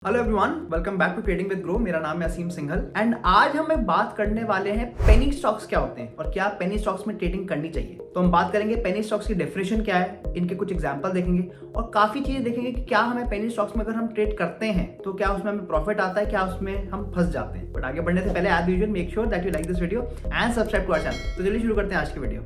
Hello everyone, welcome back to trading with Groww. मेरा नाम है असीम सिंघल एंड आज हम बात करने वाले हैं पेनी स्टॉक्स क्या होते हैं और क्या पेनी स्टॉक्स में ट्रेडिंग करनी चाहिए। तो हम बात करेंगे पेनी स्टॉक्स की डेफिनेशन क्या है, इनके कुछ एग्जांपल देखेंगे और काफी चीजें देखेंगे कि क्या हमें पेनी स्टॉक्स में अगर हम ट्रेड करते हैं तो क्या उसमें हमें प्रॉफिट आता है, क्या उसमें हम फंस जाते हैं। बट आगे बढ़ने से पहले as usual make sure that you like this video and subscribe to our channel. तो चलिए शुरू करते हैं आज की वीडियो।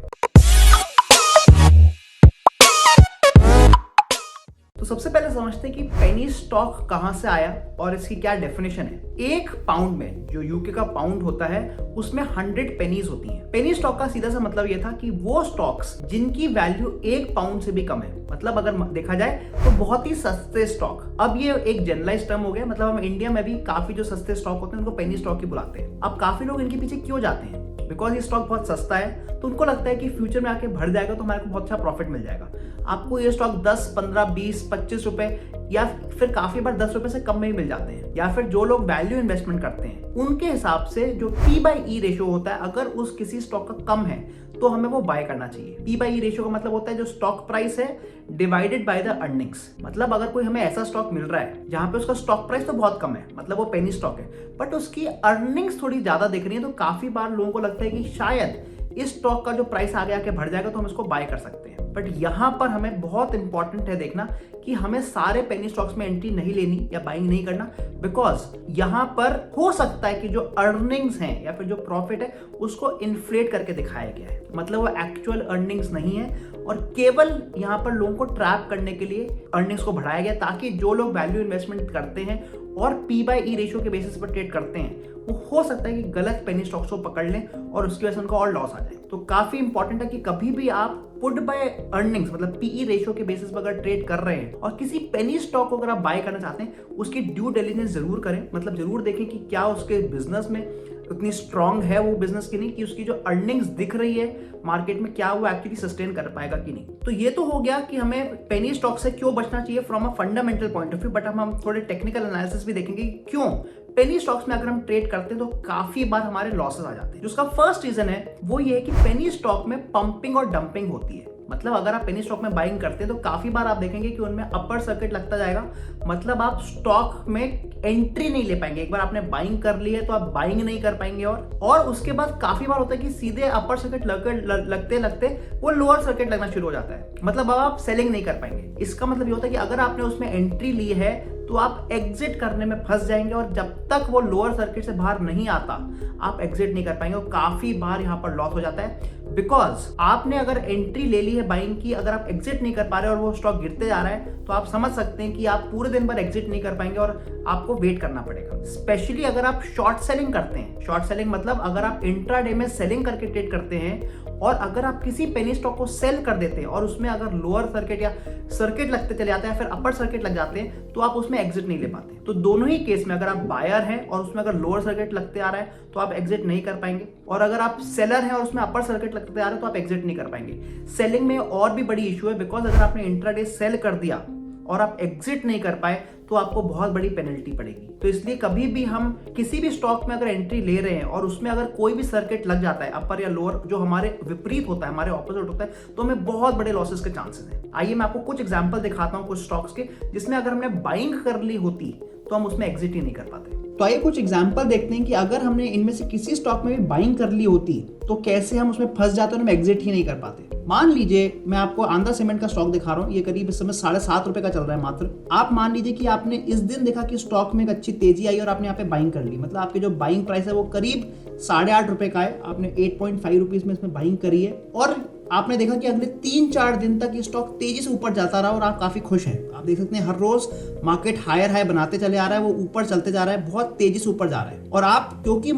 तो सबसे पहले समझते हैं कि पेनी स्टॉक कहां से आया और इसकी क्या डेफिनेशन है। एक पाउंड में, जो यूके का पाउंड होता है, उसमें 100 पेनीज होती हैं। पेनी स्टॉक का सीधा सा मतलब यह था कि वो स्टॉक्स जिनकी वैल्यू 1 पाउंड से भी कम है, मतलब अगर देखा जाए तो बहुत ही सस्ते स्टॉक। अब ये एक जनरलाइज टर्म हो गया, मतलब हम इंडिया में भी काफी जो सस्ते स्टॉक होते हैं उनको पेनी स्टॉक ही बुलाते हैं। अब काफी लोग इनके पीछे क्यों जाते हैं? बिकॉज ये स्टॉक बहुत सस्ता है, तो उनको लगता है कि फ्यूचर में आके बढ़ जाएगा तो हमारे को बहुत अच्छा प्रॉफिट मिल जाएगा। आपको ये स्टॉक 10, 15, 20, 25 रुपए या फिर काफी बार 10 रुपए से कम में ही मिल जाते हैं। या फिर जो लोग वैल्यू इन्वेस्टमेंट करते हैं उनके हिसाब से जो P/E रेशियो होता है, अगर उस किसी स्टॉक का कम है तो हमें वो बाय करना चाहिए। P/E रेशियो का मतलब होता है जो स्टॉक प्राइस है डिवाइडेड बाय द अर्निंग्स। मतलब अगर कोई हमें ऐसा स्टॉक मिल रहा है जहां पे उसका स्टॉक प्राइस तो बहुत कम है, मतलब वो पेनी स्टॉक है, बट उसकी अर्निंग्स थोड़ी ज्यादा दिख रही है, तो काफी बार लोगों को लगता है कि शायद इस स्टॉक का जो प्राइस आगे आके बढ़ जाएगा तो हम इसको बाय कर सकते हैं। बट यहां पर हमें बहुत इंपॉर्टेंट है देखना कि हमें सारे पेनी स्टॉक्स में एंट्री नहीं लेनी या बाइंग नहीं करना, बिकॉज यहां पर हो सकता है कि जो अर्निंग्स हैं या फिर जो प्रॉफिट है उसको इन्फ्लेट करके दिखाया गया है, मतलब वो एक्चुअल अर्निंग्स नहीं है और केवल यहां पर लोगों को ट्रैप करने के लिए अर्निंग्स को बढ़ाया गया, ताकि जो लोग वैल्यू इन्वेस्टमेंट करते हैं और P/E रेशियो के बेसिस पर ट्रेड करते हैं वो हो सकता है कि गलत पेनी स्टॉक्स को पकड़ लें और उसकी वजह से उनको और लॉस आ जाए। तो काफी इंपॉर्टेंट है कि कभी भी आप पुट बाय अर्निंग्स मतलब PE रेशियो के बेसिस पर अगर ट्रेड कर रहे हैं और किसी पेनी स्टॉक को अगर आप बाय करना चाहते हैं उसकी ड्यू डिलिजेंस जरूर करें, मतलब जरूर देखें कि क्या उसके बिजनेस में उतनी स्ट्रांग है वो बिजनेस की नहीं, कि उसकी जो अर्निंग्स दिख रही है मार्केट में क्या वो एक्चुअली सस्टेन कर पाएगा कि नहीं। तो ये तो हो गया कि हमें पेनी स्टॉक से क्यों बचना चाहिए from a fundamental point of view, but हम थोड़े टेक्निकल एनालिसिस भी देखेंगे कि क्यों पेनी स्टॉक्स में अगर हम ट्रेड करते हैं तो काफी बार हमारे लॉसेस आ जाते हैं। जिसका फर्स्ट रीजन है वो ये है कि पेनी स्टॉक में पंपिंग और डंपिंग होती है। मतलब अगर आप पेनी स्टॉक में बाइंग करते हैं तो काफी बार आप देखेंगे कि उनमें अपर सर्किट लगता जाएगा, मतलब आप स्टॉक में एंट्री नहीं ले पाएंगे। एक बार आपने बाइंग कर ली है तो आप बाइंग नहीं कर पाएंगे और उसके बाद काफी बार होता है कि सीधे अपर सर्किट लगते लगते वो लोअर सर्किट लगना शुरू हो जाता है, मतलब अब आप सेलिंग नहीं कर पाएंगे। इसका मतलब ये होता है कि अगर आपने उसमें एंट्री ली है तो आप एग्जिट करने में फंस जाएंगे और जब तक वो लोअर सर्किट से बाहर नहीं आता आप एग्जिट नहीं कर पाएंगे और काफी बार यहाँ पर लॉस हो जाता है। बिकॉज आपने अगर एंट्री ले ली है बाइंग की, अगर आप एग्जिट नहीं कर पा रहे और वो स्टॉक गिरते जा रहा है तो आप समझ सकते हैं कि आप पूरे दिन भर एग्जिट नहीं कर पाएंगे और आपको वेट करना पड़ेगा। स्पेशली अगर आप शॉर्ट सेलिंग करते हैं, शॉर्ट सेलिंग मतलब अगर आप इंट्राडे में सेलिंग करके ट्रेड करते हैं और अगर आप किसी पेनी स्टॉक को सेल कर देते हैं और उसमें अगर लोअर सर्किट या सर्किट लगते चले जाते हैं फिर अपर सर्किट लग जाते हैं तो आप उसमें एग्जिट नहीं ले पाते। तो दोनों ही केस में अगर आप बायर हैं और उसमें अगर लोअर सर्किट लगते आ रहा है तो आप एग्जिट नहीं कर पाएंगे, और अगर आप सेलर हैं और उसमें अपर सर्किट लगते आ रहा है तो आप एग्जिट नहीं कर पाएंगे। सेलिंग में और भी बड़ी इशू है, बिकॉज अगर आपने इंट्राडे सेल कर दिया और आप एग्जिट नहीं कर पाए तो आपको बहुत बड़ी पेनल्टी पड़ेगी। तो इसलिए कभी भी हम किसी भी स्टॉक में अगर एंट्री ले रहे हैं और उसमें अगर कोई भी सर्किट लग जाता है अपर या लोअर, जो हमारे विपरीत होता है, हमारे ऑपोजिट होता है, तो हमें बहुत बड़े लॉसेस के चांसेस हैं। आइए मैं आपको कुछ एग्जांपल दिखाता हूं कुछ स्टॉक्स के जिसमें अगर हमने बाइंग कर ली होती तो हम उसमें एग्जिट ही नहीं कर पाते। तो आइए कुछ एग्जांपल देखते हैं कि अगर हमने इनमें से किसी स्टॉक में भी बाइंग कर ली होती तो कैसे हम उसमें फंस जाते और हम एग्जिट ही नहीं कर पाते। मान लीजिए मैं आपको आंध्रा सीमेंट का स्टॉक दिखा रहा हूँ, ये करीब इस समय 7.5 रुपए का चल रहा है मात्र। आप मान लीजिए कि आपने इस दिन देखा कि स्टॉक में एक अच्छी तेजी आई और आपने यहाँ पे बाइंग कर ली, मतलब आपकी जो बाइंग प्राइस है वो करीब 8.5 रुपए का है, आपने 8.5 रुपीज में इसमें बाइंग करी है और आपने देखा कि अगले 3-4 दिन तक ये स्टॉक तेजी से ऊपर जाता रहा और आप काफी खुश हैं। आप देख सकते हैं हर रोज मार्केट हायर हाई बनाते चले आ रहा है, वो ऊपर चलते जा रहा है, बहुत तेजी से ऊपर जा रहा है और आप क्योंकि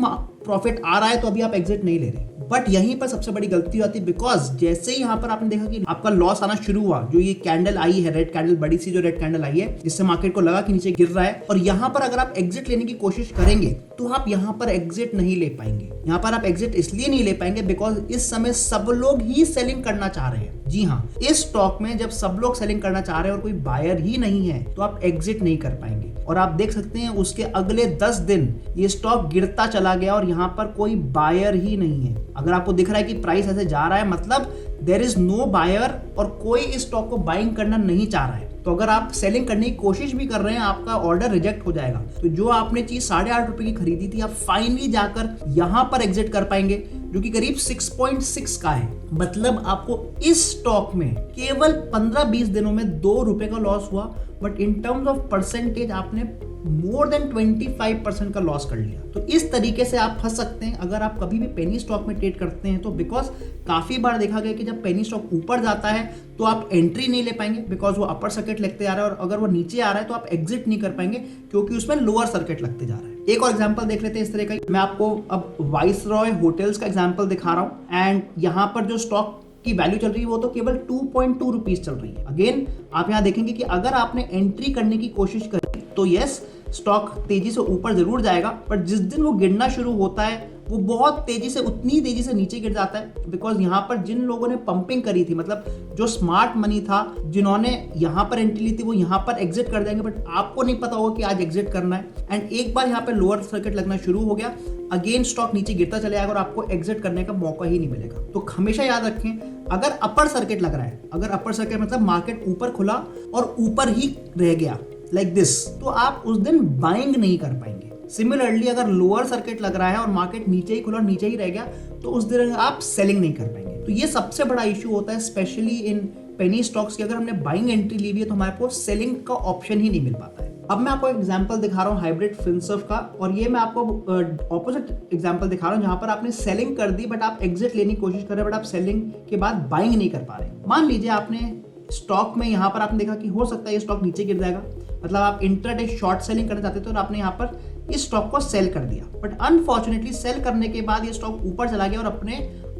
प्रॉफिट आ रहा है तो अभी आप एग्जिट नहीं ले रहे। बट यहीं पर सबसे बड़ी गलती होती है, बिकॉज जैसे ही यहाँ पर आपने देखा कि आपका लॉस आना शुरू हुआ, जो ये कैंडल आई है रेड कैंडल, बड़ी सी जो रेड कैंडल आई है जिससे मार्केट को लगा कि नीचे गिर रहा है, और यहाँ पर अगर आप एग्जिट लेने की कोशिश करेंगे तो आप यहाँ पर एग्जिट नहीं ले पाएंगे। यहाँ पर आप एग्जिट इसलिए नहीं ले पाएंगे बिकॉज इस समय सब लोग ही सेलिंग करना चाह रहे हैं। जी हाँ, इस स्टॉक में जब सब लोग सेलिंग करना चाह रहे हैं और कोई बायर ही नहीं है तो आप एग्जिट नहीं कर पाएंगे। और आप देख सकते हैं उसके अगले 10 दिन ये स्टॉक गिरता चला गया और यहाँ पर कोई बायर ही नहीं है। अगर आपको दिख रहा है कि प्राइस ऐसे जा रहा है, मतलब देयर इज नो बायर और कोई इस स्टॉक को बाइंग करना नहीं चाह रहा है। तो अगर आप सेलिंग करने की कोशिश भी कर रहे हैं, आपका ऑर्डर रिजेक्ट हो जाएगा। तो जो आपने चीज 8.5 रुपए की खरीदी थी, आप फाइनली जाकर यहां पर एग्जिट कर पाएंगे, जो कि करीब 6.6 का है। मतलब आपको इस स्टॉक में केवल 15-20 दिनों में 2 रुपए का लॉस हुआ, but in terms of percentage आपने मोर देन 25% का लॉस कर लिया। तो इस तरीके से आप फंस सकते हैं अगर आप कभी भी पेनी स्टॉक में ट्रेड करते हैं। तो बिकॉज काफी बार देखा गया कि जब पेनी स्टॉक ऊपर जाता है तो आप एंट्री नहीं ले पाएंगे, बिकॉज वो अपर सर्किट लगते जा रहा है, और अगर वो नीचे आ रहा है तो आप एग्जिट नहीं कर पाएंगे क्योंकि उसमें लोअर सर्किट लगते जा रहा है। एक और एग्जांपल देख लेते हैं इस तरह का। मैं आपको अब वाइसरॉय होटल्स का एग्जांपल दिखा रहा हूं, एंड यहाँ पर जो स्टॉक की वैल्यू चल रही है वो तो केवल 2.2 रुपीज चल रही है। अगेन आप यहाँ देखेंगे कि अगर आपने एंट्री करने की कोशिश करी तो यस, स्टॉक तेजी से ऊपर जरूर जाएगा, पर जिस दिन वो गिरना शुरू होता है वो बहुत तेजी से, उतनी तेजी से नीचे गिर जाता है। बिकॉज यहाँ पर जिन लोगों ने पंपिंग करी थी, मतलब जो स्मार्ट मनी था, जिन्होंने यहाँ पर एंट्री ली थी, वो यहाँ पर एग्जिट कर देंगे, बट आपको नहीं पता होगा कि आज एग्जिट करना है। एंड एक बार यहाँ पे लोअर सर्किट लगना शुरू हो गया, अगेन स्टॉक नीचे गिरता चले जाएगा और आपको एग्जिट करने का मौका ही नहीं मिलेगा। तो हमेशा याद रखें, अगर अपर सर्किट लग रहा है, अगर अपर सर्किट मतलब मार्केट ऊपर खुला और ऊपर ही रह गया लाइक दिस, तो आप उस दिन बाइंग नहीं कर पाएंगे। सिमिलरली अगर लोअर सर्किट लग रहा है और मार्केट नीचे ही खुला और नीचे ही रह गया, तो उस दिन आप सेलिंग नहीं कर पाएंगे। तो ये सबसे बड़ा इशू होता है, स्पेशली इन पेनी स्टॉक्स की। अगर हमने बाइंग एंट्री ली हुई है तो हमारे को सेलिंग का ऑप्शन ही नहीं मिल पाता है। अब मैं आपको एग्जांपल दिखा रहा हूँ हाइब्रिड फिनसर्व का, और ये मैं आपको ऑपोजिट एग्जांपल दिखा रहा हूँ जहां पर आपने सेलिंग कर दी, बट आप एग्जिट लेने की कोशिश कर रहे हैं, बट आप सेलिंग के बाद बाइंग नहीं कर पा रहे। मान लीजिए आपने स्टॉक में यहाँ पर आपने देखा कि हो सकता है ये स्टॉक नीचे गिर जाएगा, मतलब आप इंट्राडे शॉर्ट सेलिंग करना चाहते थे और आपने यहाँ पर इस स्टॉक को सेल कर दिया, बट अनफॉर्चुनेटली सेल करने के बाद ये स्टॉक ऊपर चला गया और अपने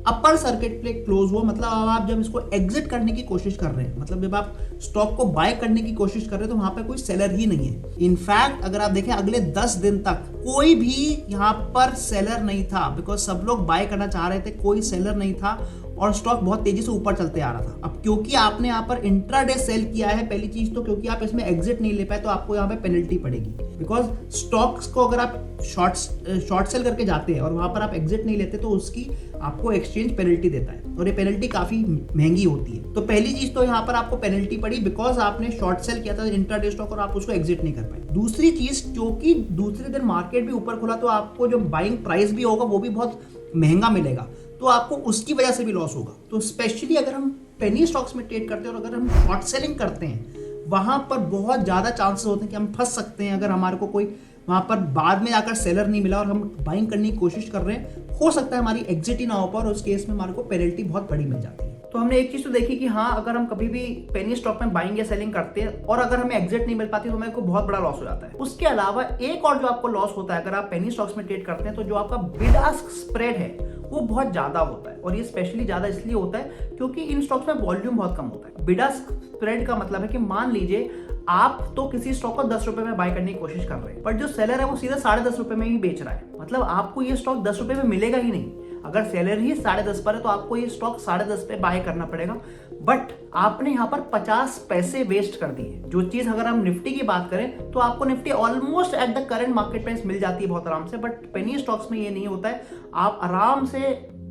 अपर सर्किट पे क्लोज हुआ। मतलब अब आप जब इसको एग्जिट करने की कोशिश कर रहे हैं, मतलब जब आप स्टॉक को बाय करने की कोशिश कर रहे हैं, तो वहां पे कोई सेलर ही नहीं है। इनफैक्ट अगर आप देखें अगले 10 दिन तक कोई भी यहाँ पर सेलर नहीं था, बिकॉज सब लोग बाय करना चाह रहे थे, कोई सेलर नहीं था और स्टॉक बहुत तेजी से ऊपर चलते आ रहा था। अब क्योंकि आपने यहाँ पर इंट्राडे सेल किया है, पहली चीज तो क्योंकि आप इसमें एग्जिट नहीं ले पाए, तो आपको यहाँ पे पेनल्टी पड़ेगी। बिकॉज स्टॉक्स को अगर आप शॉर्ट सेल करके जाते हैं और वहां पर आप एग्जिट नहीं लेते, तो उसकी आपको एक्सचेंज पेनल्टी देता है, और ये पेनल्टी काफी महंगी होती है। तो पहली चीज तो यहाँ पर आपको पेनल्टी पड़ी बिकॉज आपने शॉर्ट सेल किया था इंट्राडे स्टॉक और आप उसको एग्जिट नहीं कर पाए। दूसरी चीज, क्योंकि दूसरे दिन मार्केट भी ऊपर खुला, तो आपको जो बाइंग प्राइस भी होगा वो भी बहुत महंगा मिलेगा, तो आपको उसकी वजह से भी लॉस होगा। तो स्पेशली अगर हम पेनी स्टॉक्स में ट्रेड करते हैं और अगर हम शॉर्ट सेलिंग करते हैं, वहां पर बहुत ज्यादा चांसेस होते हैं कि हम फंस सकते हैं। अगर हमारे को कोई वहां पर बाद में जाकर सेलर नहीं मिला और हम बाइंग करने की कोशिश कर रहे हैं, हो सकता है हमारी एग्जिट ही ना हो पाए और उस केस में हमारे को पेनल्टी बहुत बड़ी मिल जाती है। तो हमने एक चीज तो देखी कि हाँ, अगर हम कभी भी पेनी स्टॉक में बाइंग या सेलिंग करते हैं और अगर हमें एग्जिट नहीं मिल पाती तो हमें को बहुत बड़ा लॉस हो जाता है। उसके अलावा एक और जो आपको लॉस होता है अगर आप पेनी स्टॉक्स में ट्रेड करते हैं, तो जो आपका बिड आस्क स्प्रेड है वो बहुत ज्यादा होता है, और ये स्पेशली ज्यादा इसलिए होता है क्योंकि इन स्टॉक्स में वॉल्यूम बहुत कम होता है। बिड आस्क स्प्रेड का मतलब है कि मान लीजिए आप तो किसी स्टॉक को 10 रुपए में बाय करने की कोशिश कर रहे हैं, पर जो सेलर है वो सीधा 10.5 रुपए में ही बेच रहा है, मतलब आपको ये स्टॉक 10 रुपए में मिलेगा ही नहीं। अगर सेलर ही 10.5 पर है तो आपको ये स्टॉक 10.5 पे बाय करना पड़ेगा, बट आपने यहाँ पर 50 पैसे वेस्ट कर दिए। जो चीज अगर हम निफ्टी की बात करें तो आपको Nifty almost at the current market price मिल जाती है बहुत आराम से, बट पेनी स्टॉक्स में ये नहीं होता है। आप आराम से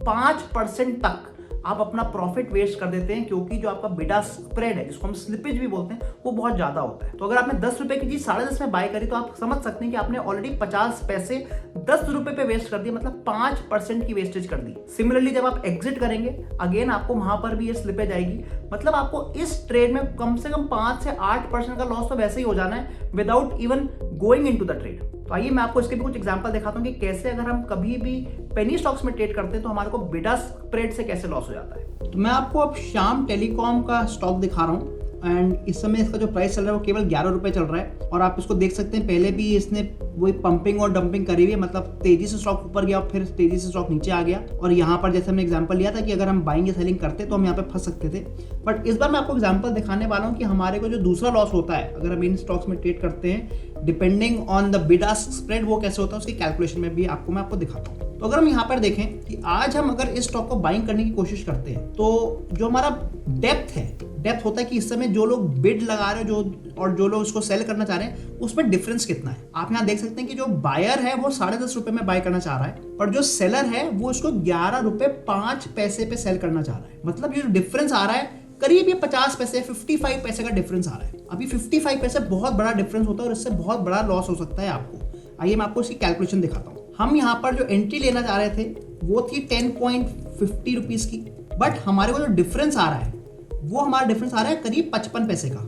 5% तक आप अपना प्रॉफिट वेस्ट कर देते हैं, क्योंकि जो आपका बिड आस्क स्प्रेड है, जिसको हम स्लिपेज भी बोलते हैं, वो बहुत ज्यादा होता है। तो अगर आपने 10 रुपए की चीज 10.5 में बाय करी, तो आप समझ सकते हैं कि आपने ऑलरेडी 50 पैसे 10 रुपए पे वेस्ट कर दिए, मतलब 5% की वेस्टेज कर दी। सिमिलरली जब आप एग्जिट करेंगे, अगेन आपको वहां पर भी ये स्लिपेज आएगी, मतलब आपको इस ट्रेड में कम से कम 5 से 8% का लॉस तो वैसे ही हो जाना है without even going into the trade. तो आइए मैं आपको इसके भी कुछ एग्जांपल दिखाता हूं कि कैसे अगर हम कभी भी पेनी स्टॉक्स में ट्रेड करते हैं तो हमारे को बिड आस्क स्प्रेड से कैसे लॉस हो जाता है। तो मैं आपको अब श्याम टेलीकॉम का स्टॉक दिखा रहा हूँ, एंड इस समय इसका जो प्राइस चल रहा है वो केवल 11 रुपए चल रहा है, और आप इसको देख सकते हैं पहले भी इसने वही पंपिंग और डंपिंग करी हुई है, मतलब तेजी से स्टॉक ऊपर गया फिर तेजी से स्टॉक नीचे आ गया। और यहाँ पर जैसे हमने एग्जांपल लिया था कि अगर हम बाइंग या सेलिंग करते तो हम यहाँ पे फंस सकते थे, बट इस बार मैं आपको एग्जांपल दिखाने वाला हूँ कि हमारे को जो दूसरा लॉस होता है अगर हम इन स्टॉक्स में ट्रेड करते हैं, depending on the bid ask spread, वो कैसे होता है उसकी कैलकुलेशन में भी आपको मैं दिखाता हूँ। तो अगर हम यहाँ पर देखें कि आज हम अगर इस स्टॉक को बाइंग करने की कोशिश करते हैं तो जो हमारा डेप्थ होता है कि इस समय जो लोग बिड लगा रहे हैं और जो लोग उसको सेल करना चाह रहे हैं उसमें डिफरेंस कितना है। आप यहाँ देख सकते हैं कि जो बायर है वो 10.5 रुपए में बाय करना चाह रहा है और जो सेलर है वो इसको 11 रुपए 5 पैसे पे सेल करना चाह रहा है। मतलब ये जो डिफरेंस आ रहा है करीब ये 50 पैसे 55 पैसे का डिफरेंस आ रहा है। अभी 55 पैसे बहुत बड़ा डिफरेंस होता है और इससे बहुत बड़ा लॉस हो सकता है आपको। आइए मैं आपको इसकी कैलकुलेशन दिखाता हूँ। हम यहाँ पर जो एंट्री लेना चाह रहे थे वो थी 10.50 रुपीज की, बट हमारे को जो डिफरेंस आ रहा है वो हमारा डिफरेंस आ रहा है करीब 55 पैसे का।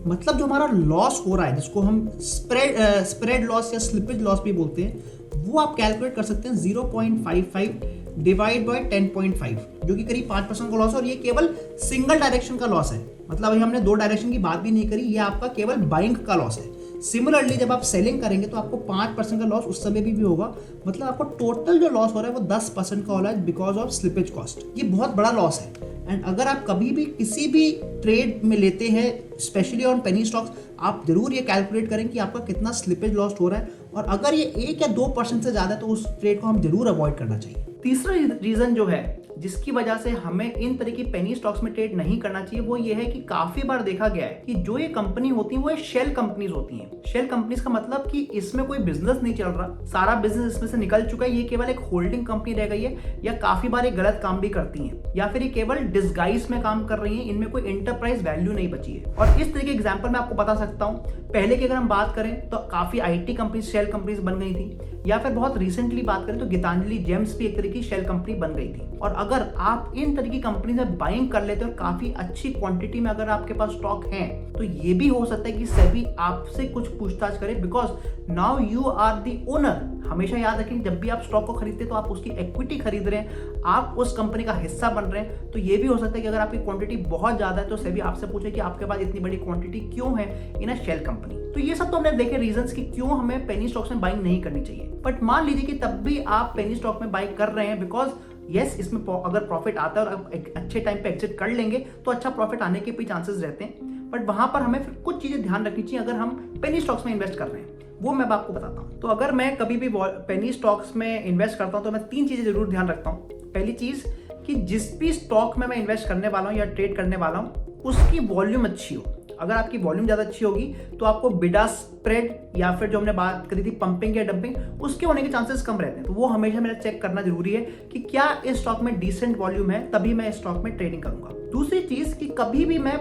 मतलब जो हमारा लॉस हो रहा है जिसको हम स्प्रेड लॉस या स्लिपेज लॉस भी बोलते हैं, वो आप कैलकुलेट कर सकते हैं 0.55 डिवाइड बाय 10.5 जो कि करीब 5% का लॉस है। और ये केवल सिंगल डायरेक्शन का लॉस है। मतलब अभी हमने 2 डायरेक्शन की बात भी नहीं करी, ये आपका केवल बाइंग का लॉस है। सिमिलरली जब आप सेलिंग करेंगे तो आपको 5% का लॉस उस समय भी होगा। मतलब आपको टोटल जो लॉस हो रहा है वो 10% का हो रहा है बिकॉज ऑफ स्लिपेज कॉस्ट। ये बहुत बड़ा लॉस है। एंड अगर आप कभी भी किसी भी ट्रेड में लेते हैं स्पेशली ऑन पेनी स्टॉक्स, आप जरूर ये कैलकुलेट करें कि आपका कितना स्लिपेज लॉस हो रहा है और अगर ये 1 या 2% से ज्यादा है तो उस ट्रेड को हम जरूर अवॉइड करना चाहिए। तीसरा रीजन जो है जिसकी वजह से हमें इन तरह की पेनी स्टॉक्स में ट्रेड नहीं करना चाहिए वो ये है कि काफी बार देखा गया है कि जो ये कंपनी होती है वो शेल कंपनीज होती हैं। शेल कंपनीज का मतलब कि इसमें कोई बिजनेस नहीं चल रहा, सारा बिजनेस इसमें से निकल चुका है, ये केवल एक होल्डिंग कंपनी रह गई है या काफी बार ये गलत काम भी करती हैं या फिर ये केवल डिस्गाइज में काम कर रही हैं, इनमें कोई एंटरप्राइज वैल्यू नहीं बची है। और इस तरह के एग्जाम्पल मैं आपको बता सकता हूँ। पहले की अगर हम बात करें तो काफी IT कंपनीज शेल कंपनीज बन गई थी, या फिर बहुत रिसेंटली बात करें तो गीतांजलि जेम्स भी एक तरह की शेल कंपनी बन गई थी। और अगर आप इन तरह की कंपनी से बाइंग कर लेते हो और काफी अच्छी क्वांटिटी में अगर आपके पास स्टॉक है तो ये भी हो सकता है कि सेबी आपसे कुछ पूछताछ करे because now you are the owner. हमेशा याद रखें जब भी आप स्टॉक को खरीदते हैं तो आप उसकी इक्विटी खरीद रहे हैं, आप उस कंपनी का हिस्सा बन रहे हैं। तो ये भी हो सकता है कि अगर आपकी क्वांटिटी बहुत ज्यादा है तो सेबी आपसे पूछे कि आपके पास इतनी बड़ी क्वांटिटी क्यों है इन अ शेल कंपनी। तो ये सब तो हमने देखे रीजंस कि क्यों हमें पेनी स्टॉक्स में बाइंग नहीं करनी चाहिए। बट मान लीजिए कि तब भी आप पेनी स्टॉक में बाइंग कर रहे हैं बिकॉज यस इसमें अगर प्रॉफिट आता है और आप एक अच्छे टाइम पे एग्जिट कर लेंगे तो अच्छा प्रॉफिट आने के भी चांसेस रहते हैं। बट वहां पर हमें फिर कुछ चीजें ध्यान रखनी चाहिए अगर हम पेनी स्टॉक्स में इन्वेस्ट कर रहे हैं, वो मैं आपको बताता हूँ। तो अगर मैं कभी भी पेनी स्टॉक्स में इन्वेस्ट करता हूँ तो मैं 3 चीजें जरूर ध्यान रखता हूँ। पहली चीज कि जिस भी स्टॉक में मैं इन्वेस्ट करने वाला हूँ या ट्रेड करने वाला हूँ उसकी वॉल्यूम अच्छी हो। अगर आपकी वॉल्यूम ज्यादा अच्छी होगी तो आपको बिडा स्प्रेड या फिर जो हमने बात करी थी पंपिंग या डंपिंग उसके होने के चांसेस कम रहते हैं। तो वो हमेशा मेरा चेक करना जरूरी है कि क्या इस स्टॉक में डिसेंट वॉल्यूम है, तभी मैं इस स्टॉक में ट्रेडिंग करूंगा। दूसरी चीज कि कभी भी मैं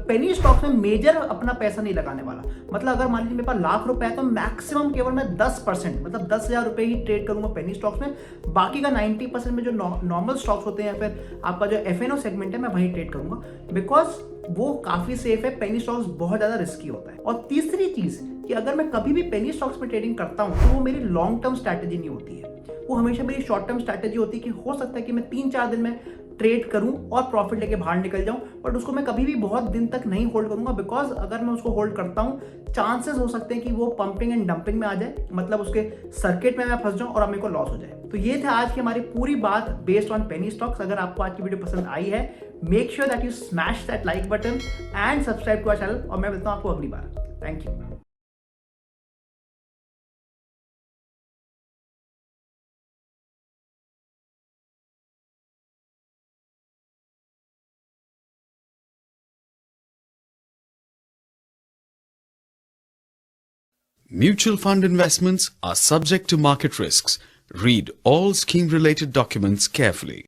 पेनी स्टॉक्स में मेजर अपना पैसा नहीं लगाने वाला। मतलब अगर मान लीजिए मेरे पास लाख रुपए है तो मैक्सिमम केवल मैं 10% मतलब 10,000 रुपए ही ट्रेड करूंगा पेनी स्टॉक्स में। बाकी का 90% में जो नॉर्मल स्टॉक्स होते हैं या फिर आपका जो FNO सेगमेंट है मैं वही ट्रेड करूंगा बिकॉज वो काफी सेफ है। पेनी स्टॉक्स बहुत ज्यादा रिस्की होता है। और तीसरी चीज कि अगर मैं कभी भी पेनी स्टॉक्स में ट्रेडिंग करता हूं तो वो मेरी लॉन्ग टर्म स्ट्रैटेजी नहीं होती है, वो हमेशा मेरी शॉर्ट टर्म स्ट्रैटेजी होती है कि हो सकता है कि मैं 3-4 दिन में ट्रेड करूं और प्रॉफिट लेके बाहर निकल जाऊं। बट उसको मैं कभी भी बहुत दिन तक नहीं होल्ड करूंगा बिकॉज अगर मैं उसको होल्ड करता हूं चांसेस हो सकते हैं कि वो पंपिंग एंड डंपिंग में आ जाए, मतलब उसके सर्किट में मैं फंस जाऊं और मेरे को लॉस हो जाए। तो ये थे आज की हमारी पूरी बात बेस्ड ऑन पेनी स्टॉक्स। अगर आपको आज की वीडियो पसंद आई है make sure that you smash that like button and subscribe to our channel और मैं मिलता हूं आपको अगली बार। Thank you. Mutual fund investments are subject to market risks. Read all scheme-related documents carefully.